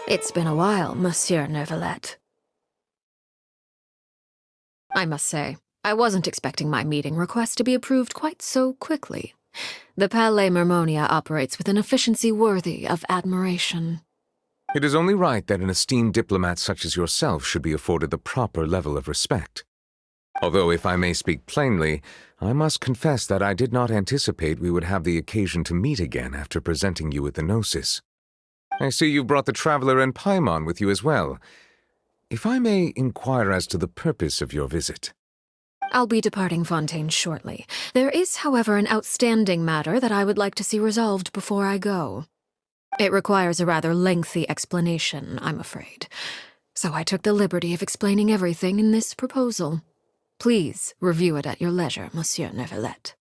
It's been a while, Monsieur Neuvillette. I must say, I wasn't expecting my meeting request to be approved quite so quickly. The Palais Mermonia operates with an efficiency worthy of admiration. It is only right that an esteemed diplomat such as yourself should be afforded the proper level of respect. Although, if I may speak plainly, I must confess that I did not anticipate we would have the occasion to meet again after presenting you with the Gnosis. I see you've brought the Traveler and Paimon with you as well. If I may inquire as to the purpose of your visit. I'll be departing Fontaine shortly. There is, however, an outstanding matter that I would like to see resolved before I go. It requires a rather lengthy explanation, I'm afraid. So I took the liberty of explaining everything in this proposal. Please review it at your leisure, Monsieur Neuvillette.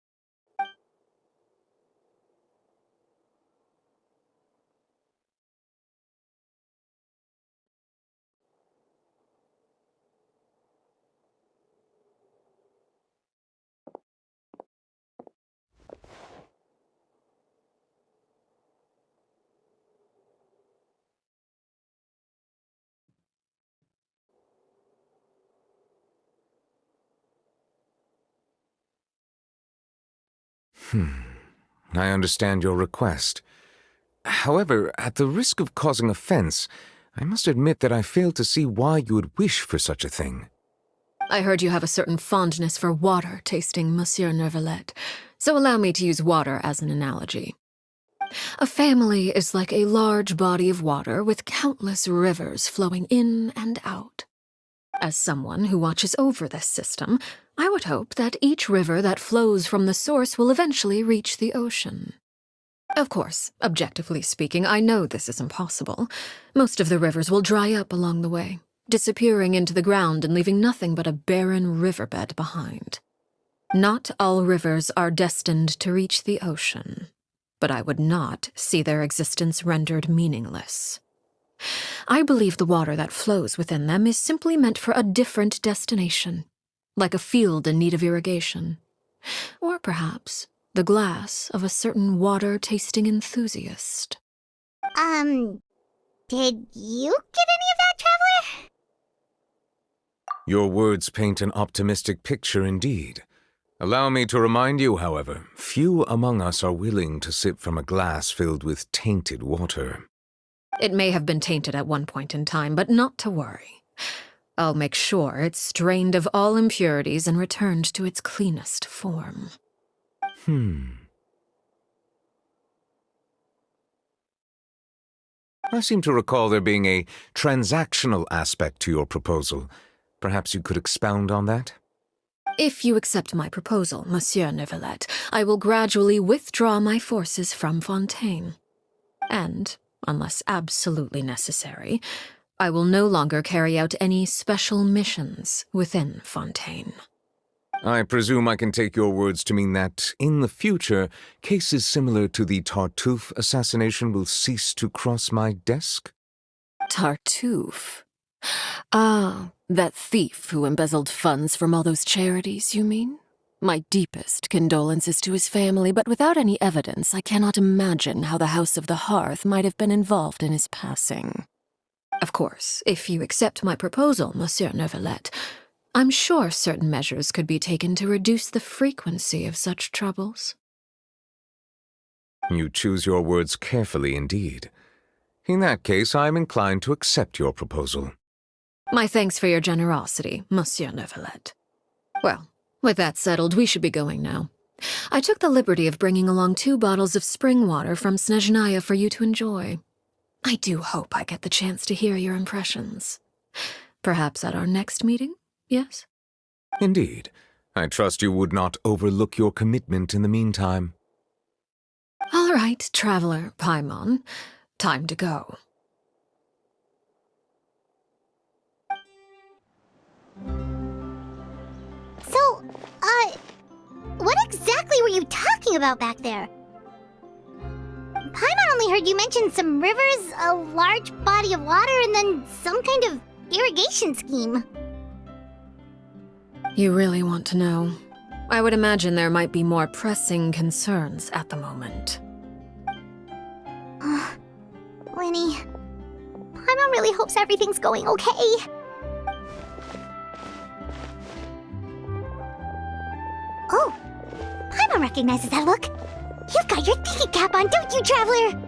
I understand your request. However, at the risk of causing offense, I must admit that I fail to see why you would wish for such a thing. I heard you have a certain fondness for water tasting, Monsieur Neuvillette, so allow me to use water as an analogy. A family is like a large body of water with countless rivers flowing in and out. As someone who watches over this system, I would hope that each river that flows from the source will eventually reach the ocean. Of course, objectively speaking, I know this is impossible. Most of the rivers will dry up along the way, disappearing into the ground and leaving nothing but a barren riverbed behind. Not all rivers are destined to reach the ocean, but I would not see their existence rendered meaningless. I believe the water that flows within them is simply meant for a different destination, like a field in need of irrigation. Or perhaps the glass of a certain water-tasting enthusiast. Did you get any of that, Traveler? Your words paint an optimistic picture indeed. Allow me to remind you, however, few among us are willing to sip from a glass filled with tainted water. It may have been tainted at one point in time, but not to worry. I'll make sure it's strained of all impurities and returned to its cleanest form. I seem to recall there being a transactional aspect to your proposal. Perhaps you could expound on that? If you accept my proposal, Monsieur Neuvillette, I will gradually withdraw my forces from Fontaine. And, unless absolutely necessary, I will no longer carry out any special missions within Fontaine. I presume I can take your words to mean that, in the future, cases similar to the Tartuffe assassination will cease to cross my desk? Tartuffe? Ah, that thief who embezzled funds from all those charities, you mean? My deepest condolences to his family, but without any evidence, I cannot imagine how the House of the Hearth might have been involved in his passing. Of course, if you accept my proposal, Monsieur Neuvillette, I'm sure certain measures could be taken to reduce the frequency of such troubles. You choose your words carefully indeed. In that case, I am inclined to accept your proposal. My thanks for your generosity, Monsieur Neuvillette. Well, with that settled, we should be going now. I took the liberty of bringing along 2 bottles of spring water from Snezhnaya for you to enjoy. I do hope I get the chance to hear your impressions. Perhaps at our next meeting? Yes? Indeed. I trust you would not overlook your commitment in the meantime. All right, Traveler Paimon. Time to go. So, what exactly were you talking about back there? Paimon only heard you mention some rivers, a large body of water, and then some kind of irrigation scheme. You really want to know? I would imagine there might be more pressing concerns at the moment. Winnie, Paimon really hopes everything's going okay. Oh, Primo recognizes that look. You've got your thinking cap on, don't you, Traveler?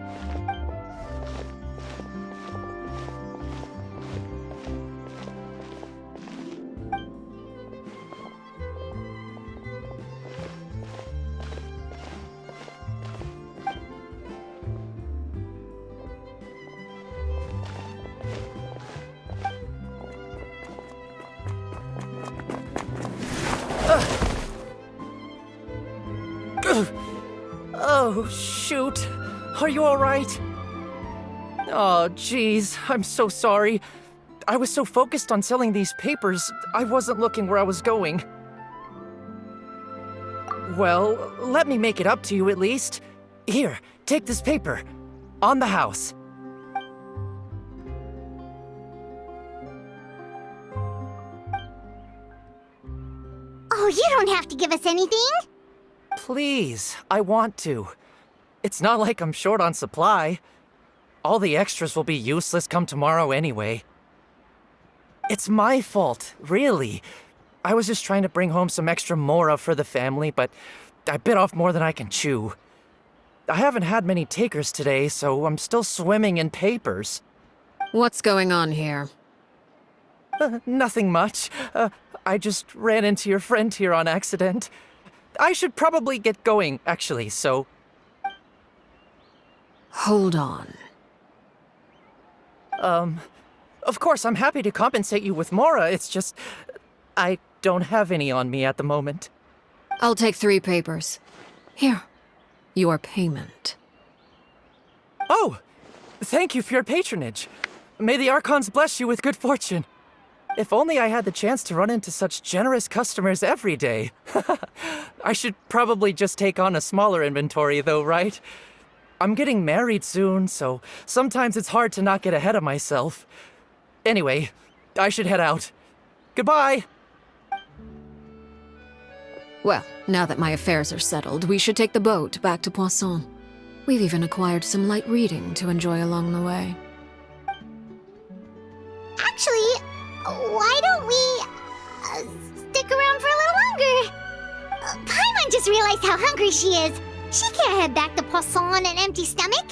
Oh, shoot. Are you alright? Oh, jeez. I'm so sorry. I was so focused on selling these papers, I wasn't looking where I was going. Well, let me make it up to you at least. Here, take this paper. On the house. Oh, you don't have to give us anything. Please, I want to. It's not like I'm short on supply. All the extras will be useless come tomorrow anyway. It's my fault, really. I was just trying to bring home some extra mora for the family, but I bit off more than I can chew. I haven't had many takers today, so I'm still swimming in papers. What's going on here? Nothing much. I just ran into your friend here on accident. I should probably get going, actually, so... Hold on. Of course, I'm happy to compensate you with mora, it's just... I don't have any on me at the moment. I'll take 3 papers. Here. Your payment. Oh! Thank you for your patronage. May the Archons bless you with good fortune. If only I had the chance to run into such generous customers every day. I should probably just take on a smaller inventory though, right? I'm getting married soon, so sometimes it's hard to not get ahead of myself. Anyway, I should head out. Goodbye! Well, now that my affairs are settled, we should take the boat back to Poisson. We've even acquired some light reading to enjoy along the way. Actually, why don't we stick around for a little longer? Paimon just realized how hungry she is. She can't head back to Poisson on an empty stomach.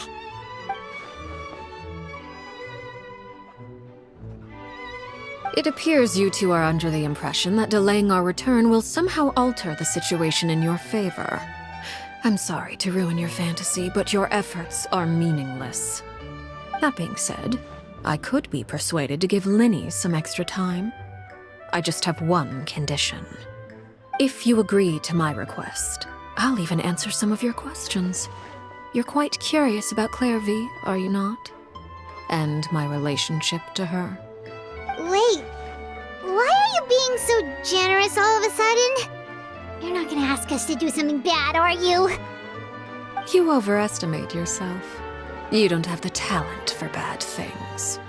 It appears you two are under the impression that delaying our return will somehow alter the situation in your favor. I'm sorry to ruin your fantasy, but your efforts are meaningless. That being said, I could be persuaded to give Linny some extra time. I just have one condition. If you agree to my request, I'll even answer some of your questions. You're quite curious about Clairvy, are you not? And my relationship to her. Wait, why are you being so generous all of a sudden? You're not gonna ask us to do something bad, are you? You overestimate yourself. You don't have the talent for bad things.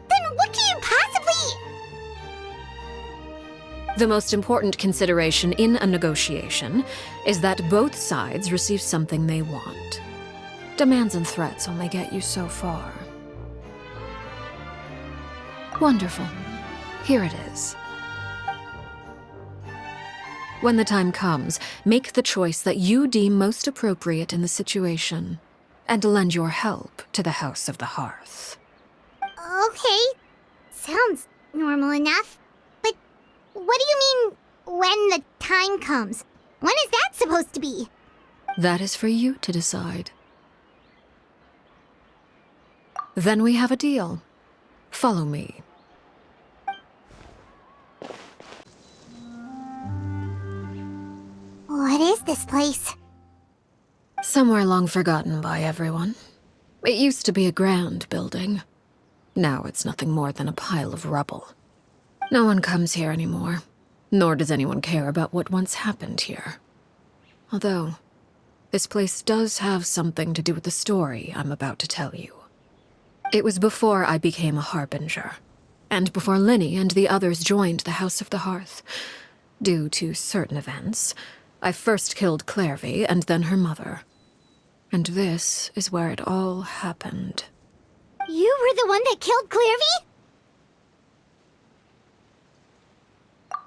Then what can you possibly... The most important consideration in a negotiation is that both sides receive something they want. Demands and threats only get you so far. Wonderful. Here it is. When the time comes, make the choice that you deem most appropriate in the situation, and lend your help to the House of the Hearth. Okay, sounds normal enough. But what do you mean, when the time comes? When is that supposed to be? That is for you to decide. Then we have a deal. Follow me. What is this place? Somewhere long forgotten by everyone. It used to be a grand building. Now it's nothing more than a pile of rubble. No one comes here anymore, nor does anyone care about what once happened here. Although, this place does have something to do with the story I'm about to tell you. It was before I became a harbinger, and before Linny and the others joined the House of the Hearth. Due to certain events, I first killed Clairvy and then her mother. And this is where it all happened. You were the one that killed Clairvy?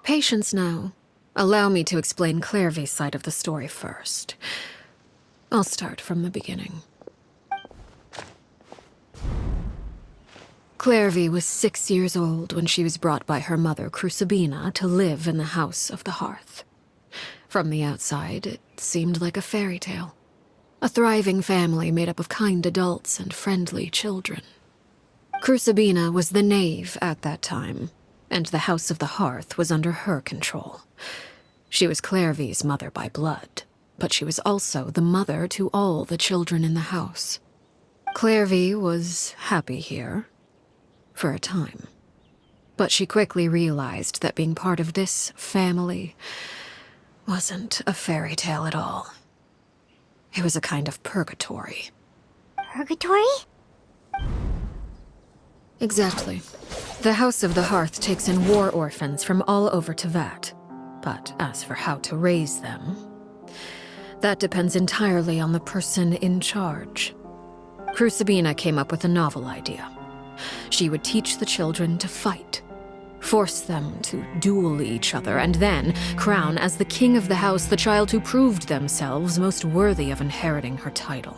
Patience now. Allow me to explain Clairvy's side of the story first. I'll start from the beginning. Clairvy was 6 years old when she was brought by her mother, Crucibina, to live in the House of the Hearth. From the outside, it seemed like a fairy tale. A thriving family made up of kind adults and friendly children. Crucibina was the knave at that time, and the House of the Hearth was under her control. She was Clairvy's mother by blood, but she was also the mother to all the children in the house. Clairvy was happy here, for a time. But she quickly realized that being part of this family wasn't a fairy tale at all. It was a kind of purgatory. Purgatory? Exactly. The House of the Hearth takes in war orphans from all over Tevat. But as for how to raise them, that depends entirely on the person in charge. Crucibina came up with a novel idea. She would teach the children to fight, force them to duel each other, and then crown as the king of the house the child who proved themselves most worthy of inheriting her title.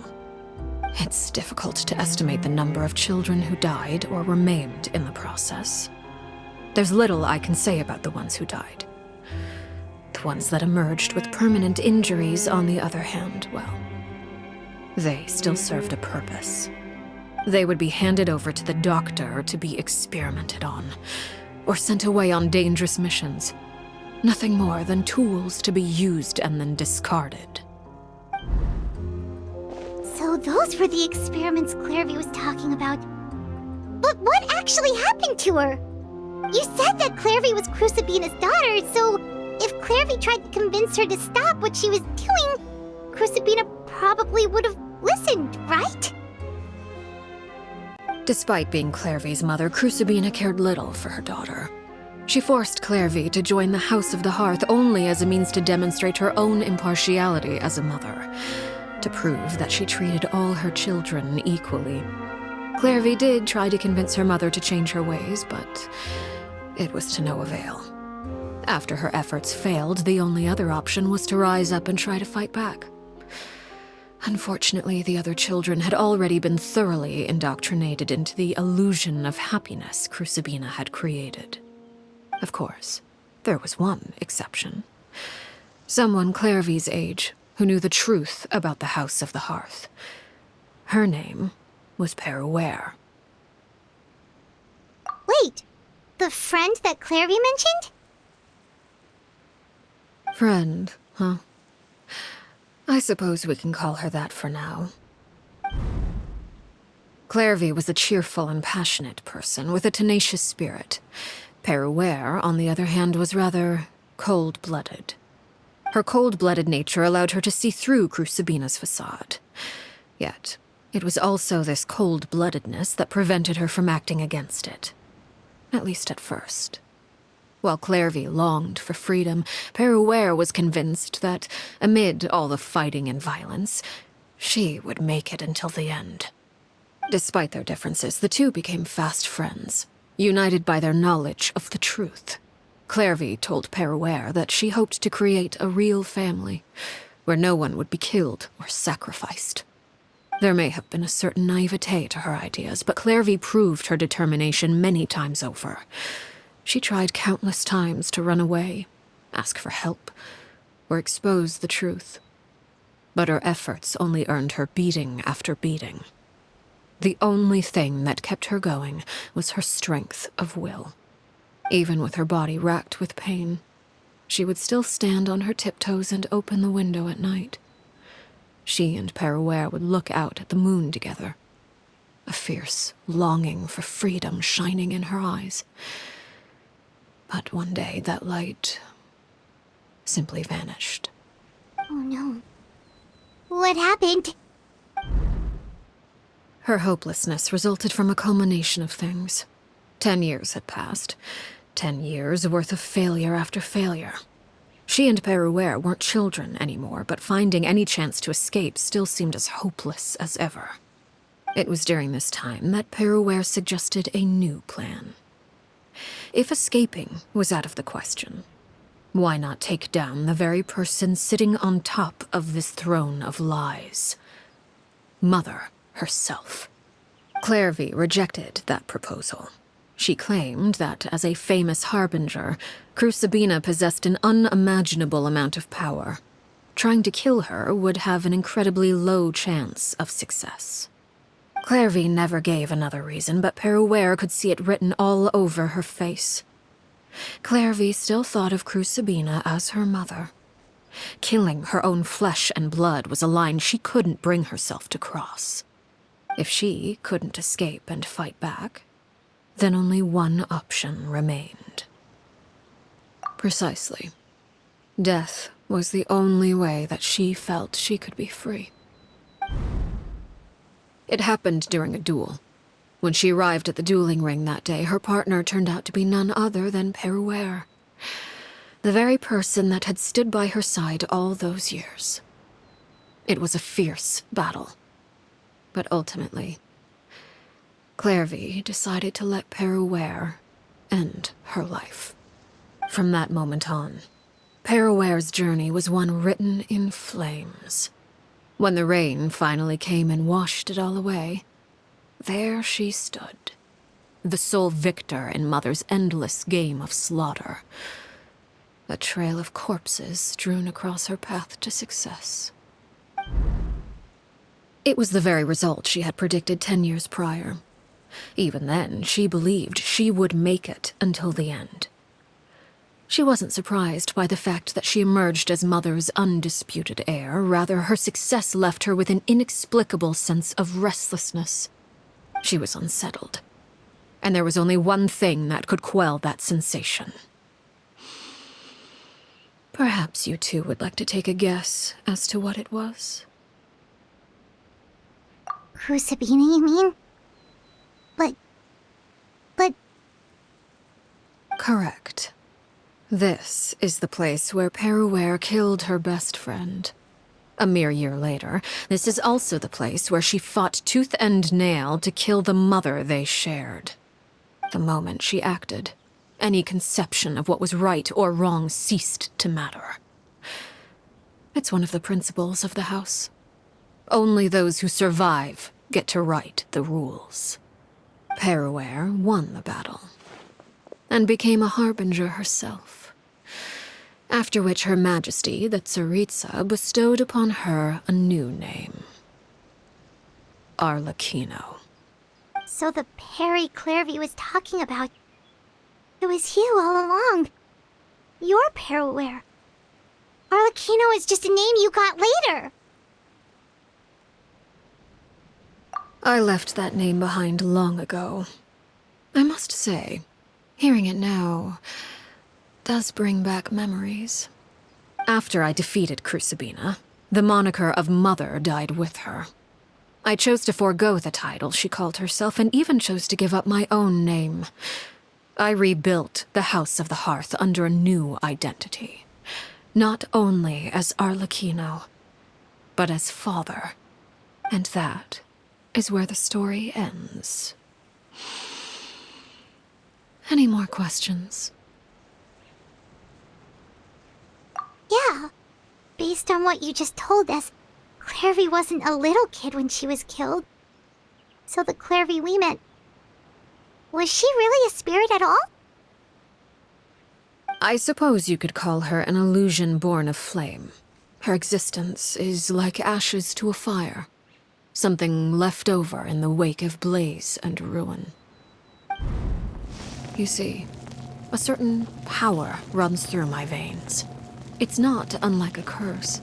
It's difficult to estimate the number of children who died or were maimed in the process. There's little I can say about the ones who died. The ones that emerged with permanent injuries, on the other hand, well, they still served a purpose. They would be handed over to the doctor to be experimented on, or sent away on dangerous missions. Nothing more than tools to be used and then discarded. So those were the experiments Clairvy was talking about. But what actually happened to her? You said that Clairvy was Crucibina's daughter, so if Clairvy tried to convince her to stop what she was doing, Crucibina probably would have listened, right? Despite being Clairvy's mother, Crucibina cared little for her daughter. She forced Clairvy to join the House of the Hearth only as a means to demonstrate her own impartiality as a mother, to prove that she treated all her children equally. Clairvy did try to convince her mother to change her ways, but it was to no avail. After her efforts failed, the only other option was to rise up and try to fight back. Unfortunately, the other children had already been thoroughly indoctrinated into the illusion of happiness Crucibina had created. Of course, there was one exception. Someone Clairvy's age who knew the truth about the House of the Hearth. Her name was Peruere. Wait, the friend that Clairvy mentioned? Friend, huh? I suppose we can call her that for now. Clairvy was a cheerful and passionate person with a tenacious spirit. Peruere, on the other hand, was rather cold-blooded. Her cold-blooded nature allowed her to see through Crucibina's facade. Yet, it was also this cold-bloodedness that prevented her from acting against it. At least at first. While Clairvy longed for freedom, Peruere was convinced that, amid all the fighting and violence, she would make it until the end. Despite their differences, the two became fast friends, united by their knowledge of the truth. Clairvy told Peruere that she hoped to create a real family, where no one would be killed or sacrificed. There may have been a certain naivete to her ideas, but Clairvy proved her determination many times over. She tried countless times to run away, ask for help, or expose the truth. But her efforts only earned her beating after beating. The only thing that kept her going was her strength of will. Even with her body racked with pain, she would still stand on her tiptoes and open the window at night. She and Peruere would look out at the moon together, a fierce longing for freedom shining in her eyes. But one day, that light simply vanished. Oh no. What happened? Her hopelessness resulted from a culmination of things. 10 years had passed. 10 years worth of failure after failure. She and Peruere weren't children anymore, but finding any chance to escape still seemed as hopeless as ever. It was during this time that Peruware suggested a new plan. If escaping was out of the question, why not take down the very person sitting on top of this throne of lies? Mother herself. Clairvy rejected that proposal. She claimed that, as a famous harbinger, Crucibina possessed an unimaginable amount of power. Trying to kill her would have an incredibly low chance of success. Clairvy never gave another reason, but Peruware could see it written all over her face. Clairvy still thought of Crucibina as her mother. Killing her own flesh and blood was a line she couldn't bring herself to cross. If she couldn't escape and fight back, then only one option remained. Precisely. Death was the only way that she felt she could be free. It happened during a duel. When she arrived at the dueling ring that day, her partner turned out to be none other than Peruware, the very person that had stood by her side all those years. It was a fierce battle. But ultimately, Clairvy decided to let Peruware end her life. From that moment on, Peruware's journey was one written in flames. When the rain finally came and washed it all away, there she stood, the sole victor in Mother's endless game of slaughter. A trail of corpses strewn across her path to success. It was the very result she had predicted 10 years prior. Even then, she believed she would make it until the end. She wasn't surprised by the fact that she emerged as Mother's undisputed heir. Rather, her success left her with an inexplicable sense of restlessness. She was unsettled, and there was only one thing that could quell that sensation. Perhaps you two would like to take a guess as to what it was? Crucibina, you mean? But... Correct. This is the place where Peruware killed her best friend. A mere year later, this is also the place where she fought tooth and nail to kill the mother they shared. The moment she acted, any conception of what was right or wrong ceased to matter. It's one of the principles of the house. Only those who survive get to write the rules. Peruware won the battle, and became a harbinger herself. After which Her Majesty, the Tsaritsa, bestowed upon her a new name. Arlecchino. So the Perry Clairvy was talking about... It was you all along. You're Peruware. Arlecchino is just a name you got later. I left that name behind long ago. I must say, hearing it now does bring back memories. After I defeated Crucibina, the moniker of Mother died with her. I chose to forego the title she called herself, and even chose to give up my own name. I rebuilt the House of the Hearth under a new identity. Not only as Arlecchino, but as father. And that is where the story ends. Any more questions? Yeah. Based on what you just told us, Clairvy wasn't a little kid when she was killed. So the Clairvy we met... Was she really a spirit at all? I suppose you could call her an illusion born of flame. Her existence is like ashes to a fire. Something left over in the wake of blaze and ruin. You see, a certain power runs through my veins. It's not unlike a curse.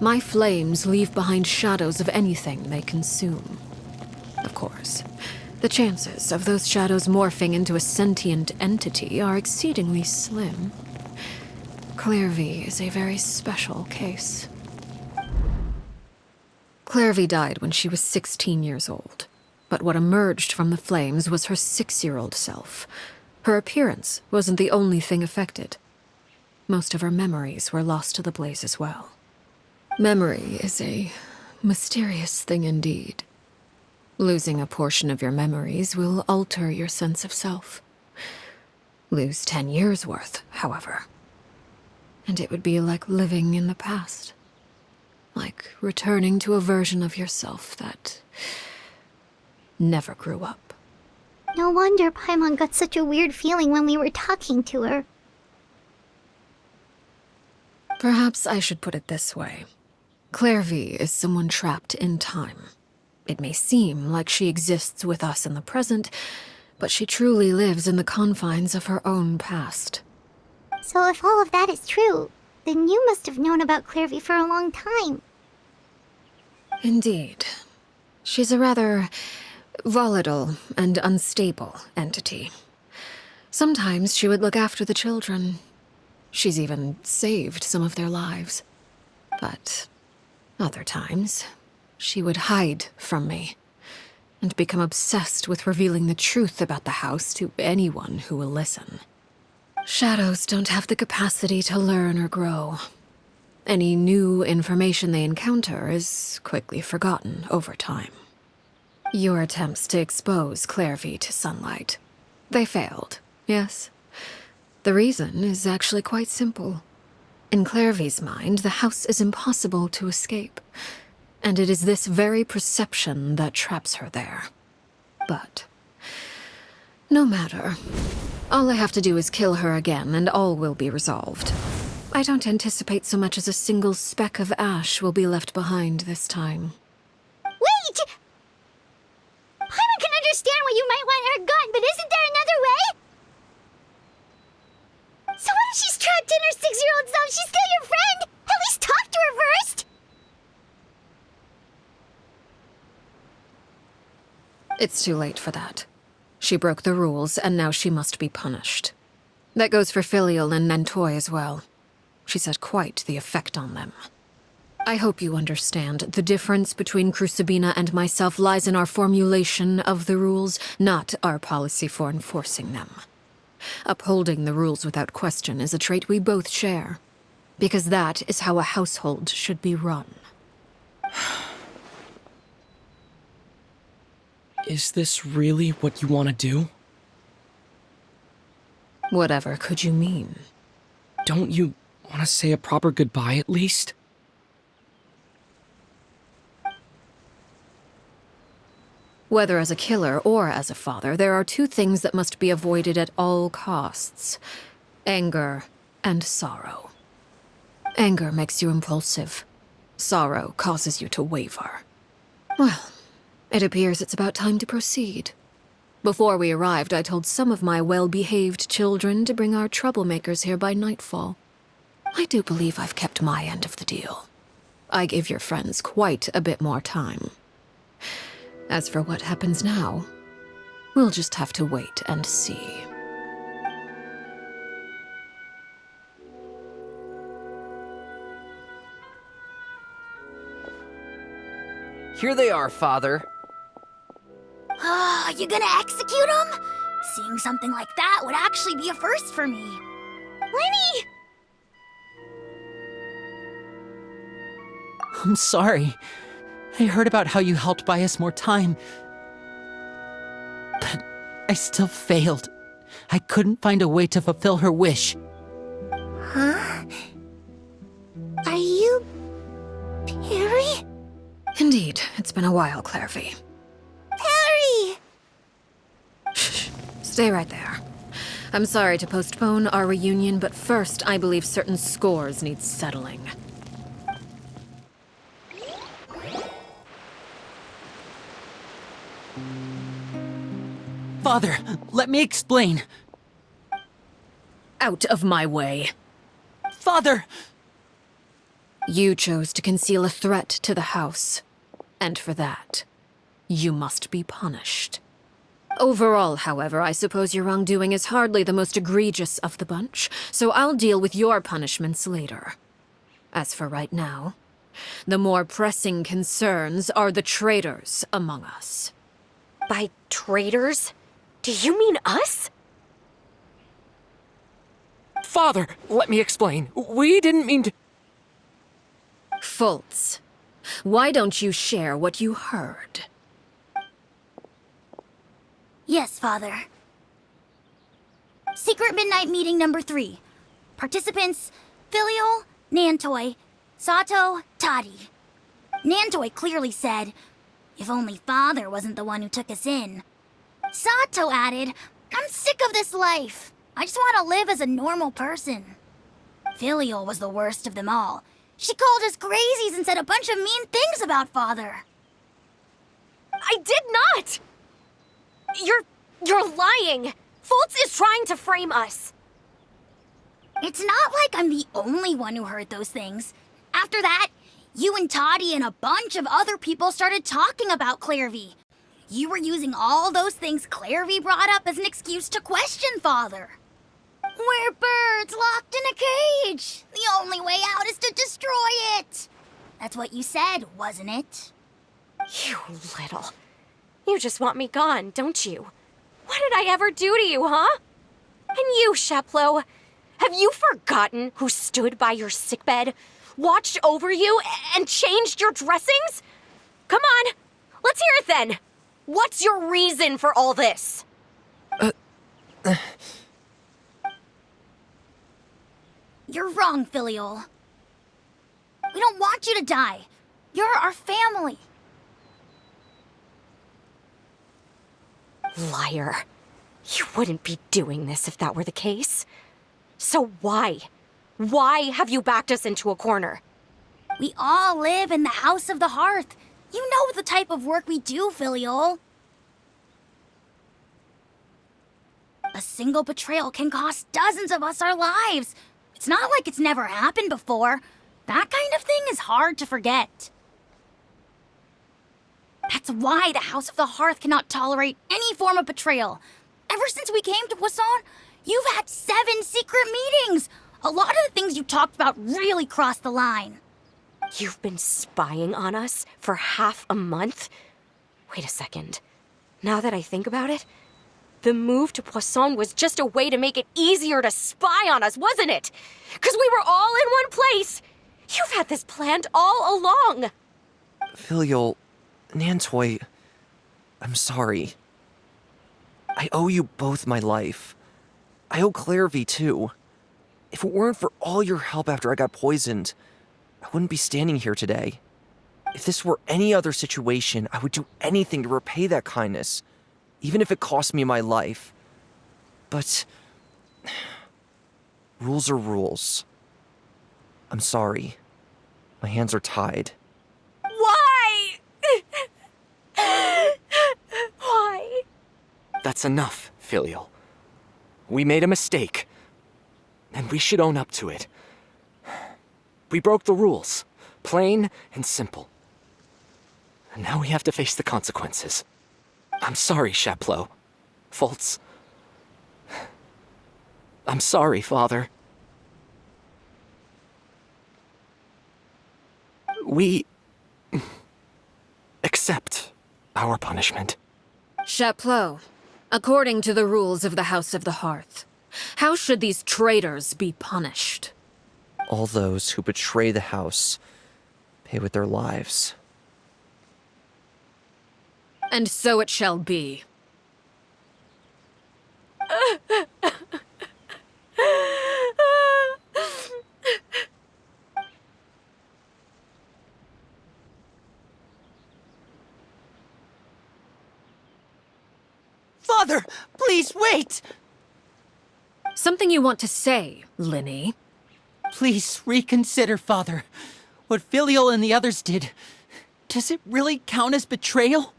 My flames leave behind shadows of anything they consume. Of course, the chances of those shadows morphing into a sentient entity are exceedingly slim. Clairvy is a very special case. Clairvy died when she was 16 years old, but what emerged from the flames was her 6-year-old self. Her appearance wasn't the only thing affected. Most of her memories were lost to the blaze as well. Memory is a mysterious thing indeed. Losing a portion of your memories will alter your sense of self. Lose 10 years' worth, however. And it would be like living in the past. Like returning to a version of yourself that never grew up. No wonder Paimon got such a weird feeling when we were talking to her. Perhaps I should put it this way. Clairvy is someone trapped in time. It may seem like she exists with us in the present, but she truly lives in the confines of her own past. So if all of that is true, then you must have known about Clairvy for a long time. Indeed. She's a rather volatile and unstable entity. Sometimes she would look after the children. She's even saved some of their lives. But other times, she would hide from me and become obsessed with revealing the truth about the house to anyone who will listen. Shadows don't have the capacity to learn or grow. Any new information they encounter is quickly forgotten over time. Your attempts to expose Clairvy to sunlight. They failed, yes. The reason is actually quite simple. In Clairvy's mind, the house is impossible to escape, and it is this very perception that traps her there. But no matter. All I have to do is kill her again, and all will be resolved. I don't anticipate so much as a single speck of ash will be left behind this time. Wait! Paimon can understand why you might want her gone, but isn't there another way? So what if she's trapped in her 6-year-old self? She's still your friend! At least talk to her first! It's too late for that. She broke the rules, and now she must be punished. That goes for Filial and Nentoy as well. She's had quite the effect on them. I hope you understand the difference between Crucibina and myself lies in our formulation of the rules, not our policy for enforcing them. Upholding the rules without question is a trait we both share, because that is how a household should be run. Is this really what you want to do? Whatever could you mean? Don't you want to say a proper goodbye at least? Whether as a killer or as a father, there are two things that must be avoided at all costs: anger and sorrow. Anger makes you impulsive. Sorrow causes you to waver. Well, it appears it's about time to proceed. Before we arrived, I told some of my well-behaved children to bring our troublemakers here by nightfall. I do believe I've kept my end of the deal. I gave your friends quite a bit more time. As for what happens now, we'll just have to wait and see. Here they are, Father. You gonna execute him? Seeing something like that would actually be a first for me. Lenny! I'm sorry. I heard about how you helped buy us more time. But I still failed. I couldn't find a way to fulfill her wish. Huh? Are you... Perry? Indeed, it's been a while, Clairvy. Perry! Shh. Stay right there. I'm sorry to postpone our reunion, but first I believe certain scores need settling. Father, let me explain. Out of my way. Father! You chose to conceal a threat to the house, and for that, you must be punished. Overall, however, I suppose your wrongdoing is hardly the most egregious of the bunch, so I'll deal with your punishments later. As for right now, the more pressing concerns are the traitors among us. By traitors? Do you mean us? Father, let me explain. We didn't mean to... Fultz, why don't you share what you heard? Yes, Father. Secret Midnight Meeting number 3. Participants, Filial, Nantoi, Sato, Toddy. Nantoi clearly said, if only Father wasn't the one who took us in. Sato added, I'm sick of this life. I just want to live as a normal person. Filial was the worst of them all. She called us crazies and said a bunch of mean things about Father. I did not! You're lying! Fultz is trying to frame us. It's not like I'm the only one who heard those things. After that, you and Toddy and a bunch of other people started talking about Clairvy. You were using all those things Clairvy brought up as an excuse to question Father. We're birds locked in a cage. The only way out is to destroy it. That's what you said, wasn't it? You little. You just want me gone, don't you? What did I ever do to you, huh? And you, Sheplo, have you forgotten who stood by your sickbed, watched over you, and changed your dressings? Come on, let's hear it then. What's your reason for all this? You're wrong, Filial. We don't want you to die. You're our family. Liar. You wouldn't be doing this if that were the case. So why? Why have you backed us into a corner? We all live in the House of the Hearth. You know the type of work we do, Filial. A single betrayal can cost dozens of us our lives. It's not like it's never happened before. That kind of thing is hard to forget. That's why the House of the Hearth cannot tolerate any form of betrayal. Ever since we came to Poisson, you've had 7 secret meetings. A lot of the things you talked about really crossed the line. You've been spying on us for half a month? Wait a second. Now that I think about it, the move to Poisson was just a way to make it easier to spy on us, wasn't it? Because we were all in one place. You've had this planned all along. Filial, Nantoi, I'm sorry. I owe you both my life. I owe Clairvy too. If it weren't for all your help after I got poisoned, I wouldn't be standing here today. If this were any other situation, I would do anything to repay that kindness, even if it cost me my life. But rules are rules. I'm sorry. My hands are tied. Why? Why? That's enough, Filial. We made a mistake, and we should own up to it. We broke the rules, plain and simple. And now we have to face the consequences. I'm sorry, Chapleau. Fultz. I'm sorry, Father. We accept our punishment. Chapleau, according to the rules of the House of the Hearth, how should these traitors be punished? All those who betray the house pay with their lives. And so it shall be. Father, please wait! Something you want to say, Linny? Please reconsider, Father. What Filial and the others did, does it really count as betrayal?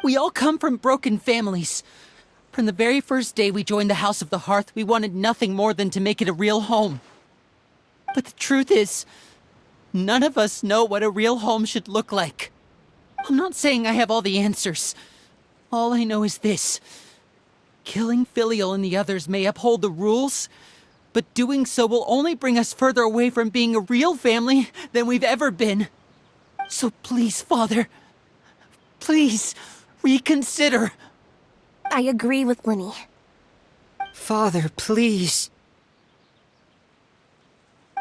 We all come from broken families. From the very first day we joined the House of the Hearth, we wanted nothing more than to make it a real home. But the truth is, none of us know what a real home should look like. I'm not saying I have all the answers. All I know is this. Killing Filial and the others may uphold the rules, but doing so will only bring us further away from being a real family than we've ever been. So please, Father, please reconsider. I agree with Linny. Father, please.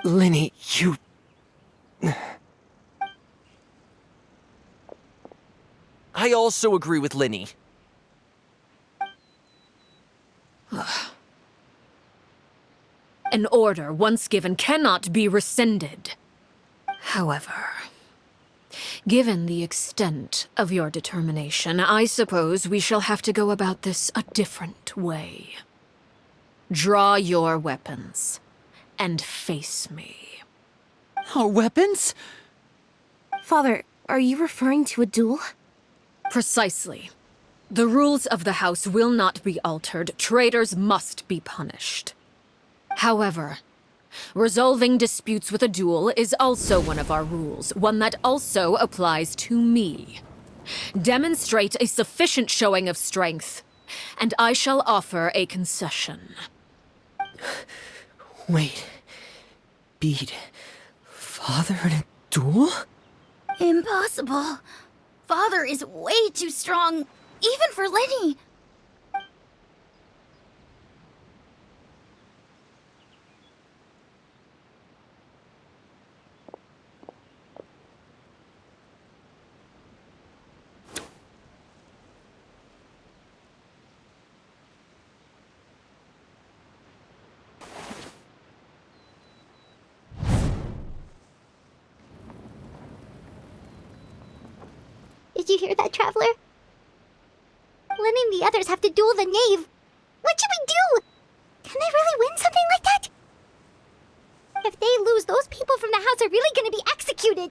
Linny, you... I also agree with Linny. An order, once given, cannot be rescinded. However, given the extent of your determination, I suppose we shall have to go about this a different way. Draw your weapons and face me. Our weapons? Father, are you referring to a duel? Precisely. The rules of the house will not be altered. Traitors must be punished. However, resolving disputes with a duel is also one of our rules, one that also applies to me. Demonstrate a sufficient showing of strength, and I shall offer a concession. Wait. Beat Father in a duel? Impossible. Father is way too strong, even for Lenny. Did you hear that, Traveler? Lenny and the others have to duel the knave. What should we do? Can they really win something like that? If they lose, those people from the house are really gonna be executed.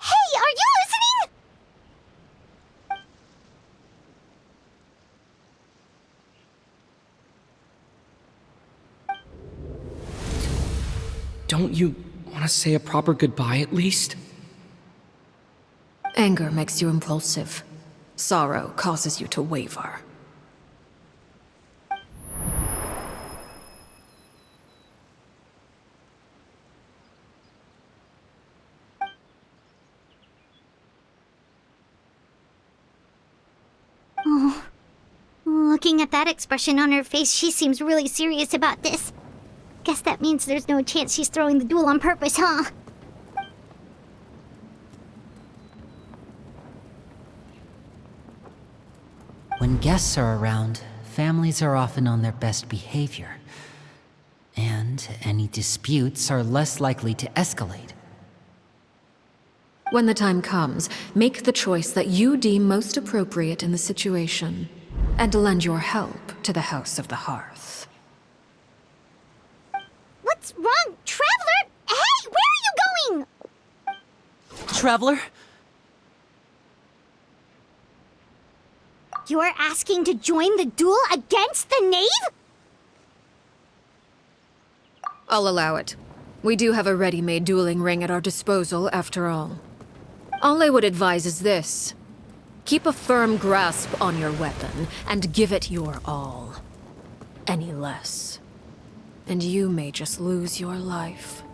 Hey, are you listening? Don't you want to say a proper goodbye at least? Anger makes you impulsive. Sorrow causes you to waver. Oh. Looking at that expression on her face, she seems really serious about this. Guess that means there's no chance she's throwing the duel on purpose, huh? When guests are around, families are often on their best behavior. And any disputes are less likely to escalate. When the time comes, make the choice that you deem most appropriate in the situation, and lend your help to the House of the Hearth. What's wrong? Traveler? Hey, where are you going? Traveler? You're asking to join the duel against the knave? I'll allow it. We do have a ready-made dueling ring at our disposal, after all. All I would advise is this. Keep a firm grasp on your weapon, and give it your all. Any less, and you may just lose your life.